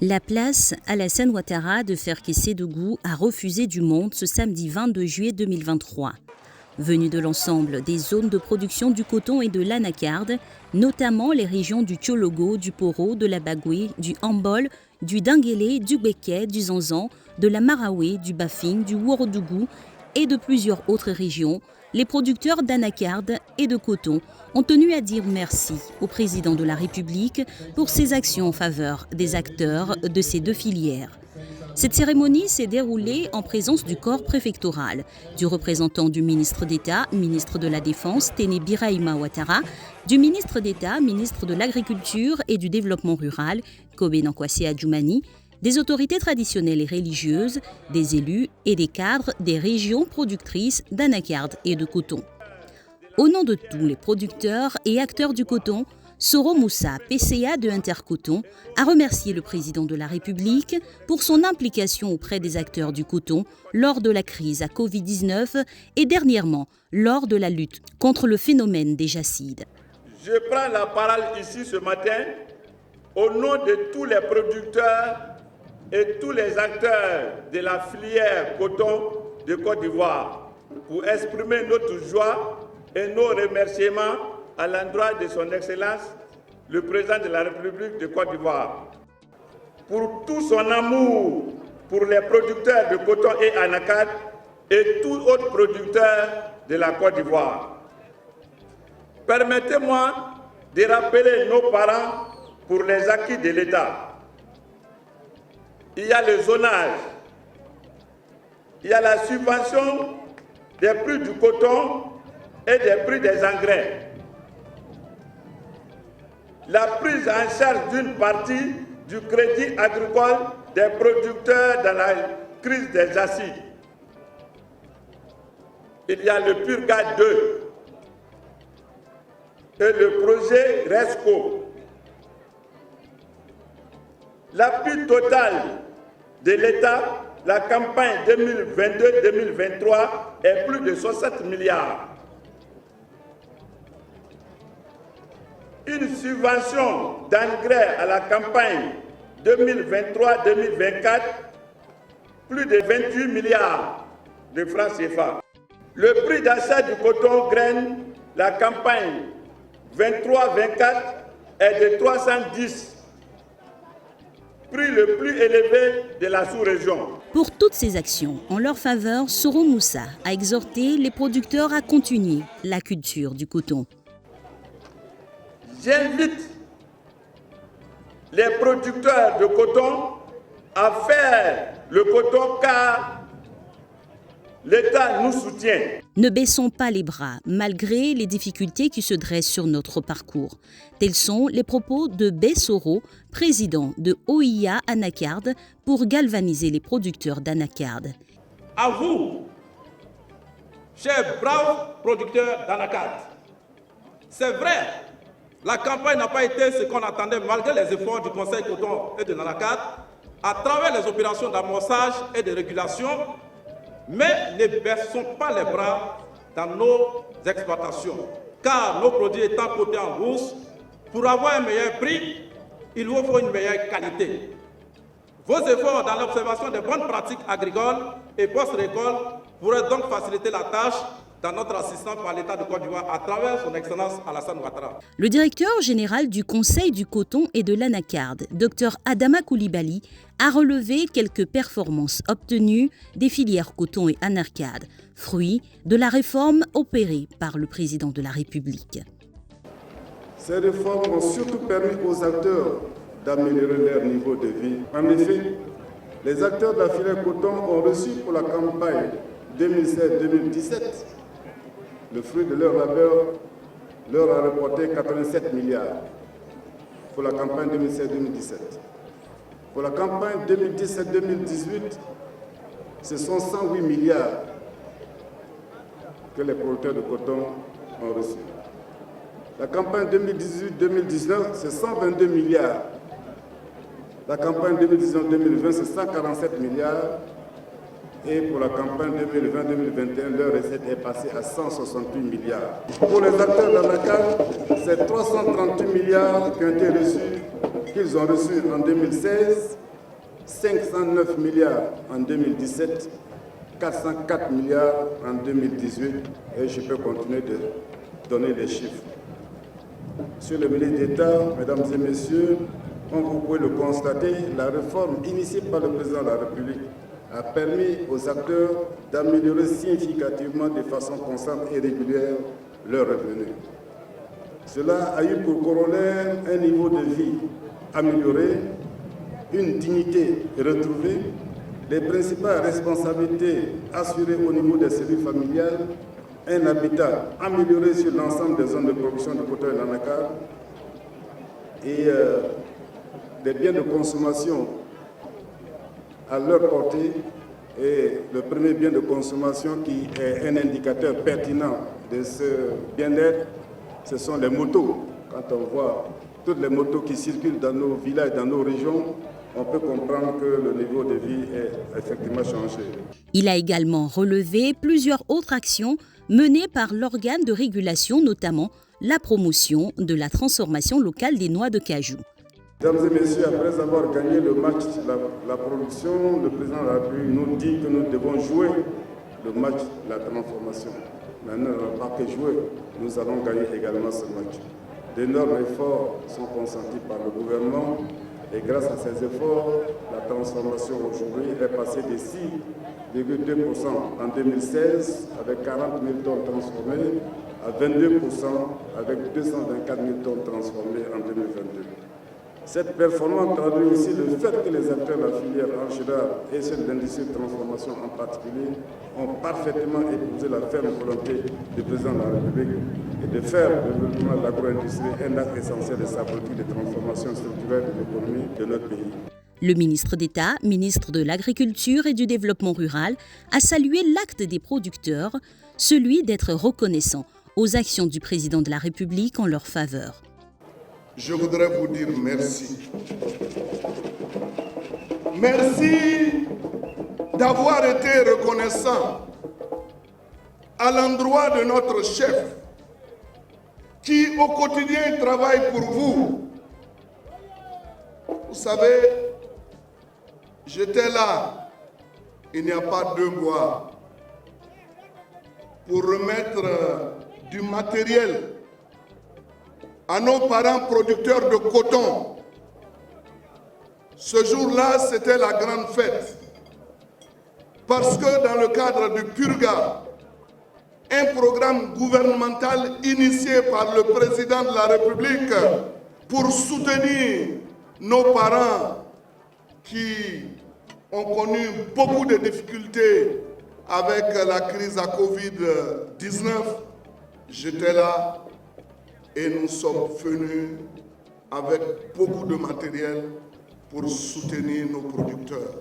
La place Alassane Ouattara de Ferkessé-Dougou a refusé du monde ce samedi 22 juillet 2023. Venus de l'ensemble des zones de production du coton et de l'anacarde, notamment les régions du Tchologo, du Poro, de la Bagoué, du Hambol, du Dinguélé, du Béké, du Zanzan, de la Maraoué, du Bafing, du Ouorodougou et de plusieurs autres régions, les producteurs d'anacarde et de coton ont tenu à dire merci au président de la République pour ses actions en faveur des acteurs de ces deux filières. Cette cérémonie s'est déroulée en présence du corps préfectoral, du représentant du ministre d'État, ministre de la Défense, Téné Birahima Ouattara, du ministre d'État, ministre de l'Agriculture et du Développement rural, Kobe Nankwasi Adjoumani, des autorités traditionnelles et religieuses, des élus et des cadres des régions productrices d'anacarde et de coton. Au nom de tous les producteurs et acteurs du coton, Soro Moussa, PCA de Intercoton, a remercié le président de la République pour son implication auprès des acteurs du coton lors de la crise à Covid-19 et dernièrement lors de la lutte contre le phénomène des jacides. Je prends la parole ici ce matin au nom de tous les producteurs et tous les acteurs de la filière coton de Côte d'Ivoire pour exprimer notre joie et nos remerciements à l'endroit de son Excellence, le président de la République de Côte d'Ivoire, pour tout son amour pour les producteurs de coton et anacarde et tous autres producteurs de la Côte d'Ivoire. Permettez-moi de rappeler nos parents pour les acquis de l'État. Il y a le zonage, il y a la subvention des prix du coton et des prix des engrais. La prise en charge d'une partie du crédit agricole des producteurs dans la crise des acides. Il y a le Purga 2 et le projet RESCO. L'appui total de l'État, la campagne 2022-2023 est plus de 60 milliards. Une subvention d'engrais à la campagne 2023-2024, plus de 28 milliards de francs CFA. Le prix d'achat du coton graine, la campagne 23-24 est de 310, prix le plus élevé de la sous-région. Pour toutes ces actions en leur faveur, Soro Moussa a exhorté les producteurs à continuer la culture du coton. J'invite les producteurs de coton à faire le coton car l'État nous soutient. Ne baissons pas les bras malgré les difficultés qui se dressent sur notre parcours. Tels sont les propos de Bessoro, président de OIA Anacarde, pour galvaniser les producteurs d'anacarde. À vous, chers braves producteurs d'anacarde, c'est vrai, la campagne n'a pas été ce qu'on attendait malgré les efforts du Conseil coton et de l'anacarde à travers les opérations d'amorçage et de régulation. Mais ne baissons pas les bras dans nos exploitations, car nos produits étant cotés en bourse, pour avoir un meilleur prix, il vous faut une meilleure qualité. Vos efforts dans l'observation des bonnes pratiques agricoles et post-récolte pourraient donc faciliter la tâche dans notre assistance par l'État de Côte d'Ivoire à travers son Excellence Alassane Ouattara. Le directeur général du Conseil du coton et de l'anacarde, Dr Adama Koulibaly, a relevé quelques performances obtenues des filières coton et anacarde, fruit de la réforme opérée par le président de la République. Ces réformes ont surtout permis aux acteurs d'améliorer leur niveau de vie. En effet, les acteurs de la filière coton ont reçu pour la campagne 2016-2017 le fruit de leur labeur leur a rapporté 87 milliards pour la campagne 2016-2017. Pour la campagne 2017-2018, ce sont 108 milliards que les producteurs de coton ont reçus. La campagne 2018-2019, c'est 122 milliards. La campagne 2019-2020, c'est 147 milliards. Et pour la campagne 2020-2021, leur recette est passée à 168 milliards. Pour les acteurs d'anacarde, c'est 338 milliards qui ont été reçus qu'ils ont reçu en 2016, 509 milliards en 2017, 404 milliards en 2018, et je peux continuer de donner les chiffres. Monsieur le ministre d'État, Mesdames et Messieurs, comme vous pouvez le constater, la réforme initiée par le président de la République a permis aux acteurs d'améliorer significativement de façon constante et régulière leurs revenus. Cela a eu pour corollaire un niveau de vie amélioré, une dignité retrouvée, les principales responsabilités assurées au niveau des cellules familiales, un habitat amélioré sur l'ensemble des zones de production de coton et d'anacarde et des biens de consommation à leur portée. Et le premier bien de consommation qui est un indicateur pertinent de ce bien-être, ce sont les motos. Quand on voit toutes les motos qui circulent dans nos villages, dans nos régions, on peut comprendre que le niveau de vie est effectivement changé. Il a également relevé plusieurs autres actions menées par l'organe de régulation, notamment la promotion de la transformation locale des noix de cajou. Mesdames et messieurs, après avoir gagné le match de la production, le président de la République nous dit que nous devons jouer le match de la transformation. Maintenant, nous n'allons pas que jouer, nous allons gagner également ce match. D'énormes efforts sont consentis par le gouvernement et grâce à ces efforts, la transformation aujourd'hui est passée de 6,2% en 2016 avec 40 000 tonnes transformées à 22% avec 224 000 tonnes transformées en 2022. Cette performance traduit aussi le fait que les acteurs de la filière en général et ceux de l'industrie de transformation en particulier ont parfaitement épousé la ferme volonté du président de la République et de faire le développement de l'agro-industrie un acte essentiel de sa politique de transformation structurelle de l'économie de notre pays. Le ministre d'État, ministre de l'Agriculture et du Développement rural, a salué l'acte des producteurs, celui d'être reconnaissant aux actions du président de la République en leur faveur. Je voudrais vous dire merci. Merci d'avoir été reconnaissant à l'endroit de notre chef qui au quotidien travaille pour vous. Vous savez, j'étais là, il n'y a pas 2 mois, pour remettre du matériel à nos parents producteurs de coton. Ce jour-là, c'était la grande fête. Parce que dans le cadre du Purga, un programme gouvernemental initié par le président de la République pour soutenir nos parents qui ont connu beaucoup de difficultés avec la crise à Covid-19, j'étais là. Et nous sommes venus avec beaucoup de matériel pour soutenir nos producteurs.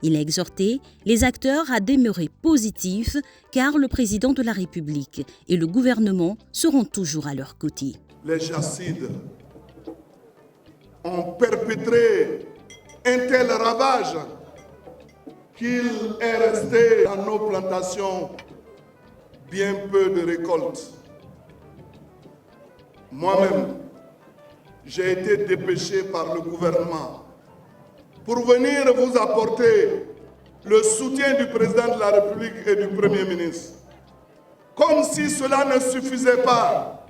Il a exhorté les acteurs à demeurer positifs car le président de la République et le gouvernement seront toujours à leur côté. Les jacides ont perpétré un tel ravage qu'il est resté dans nos plantations bien peu de récoltes. Moi-même, j'ai été dépêché par le gouvernement pour venir vous apporter le soutien du président de la République et du Premier ministre. Comme si cela ne suffisait pas,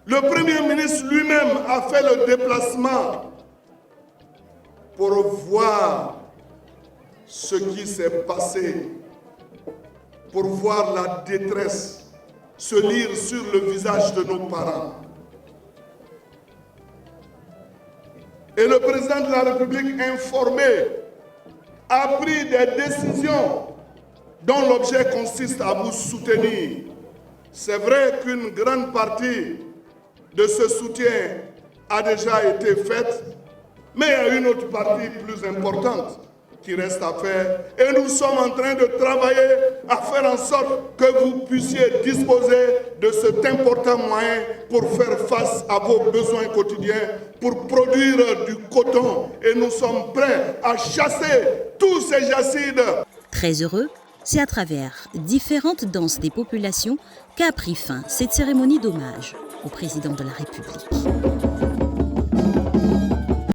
le Premier ministre lui-même a fait le déplacement pour voir ce qui s'est passé, pour voir la détresse se lire sur le visage de nos parents. Et le président de la République informé a pris des décisions dont l'objet consiste à vous soutenir. C'est vrai qu'une grande partie de ce soutien a déjà été faite, mais il y a une autre partie plus importante qui reste à faire. Et nous sommes en train de travailler à faire en sorte que vous puissiez disposer de cet important moyen pour faire face à vos besoins quotidiens, pour produire du coton. Et nous sommes prêts à chasser tous ces jacides. Très heureux, c'est à travers différentes danses des populations qu'a pris fin cette cérémonie d'hommage au président de la République.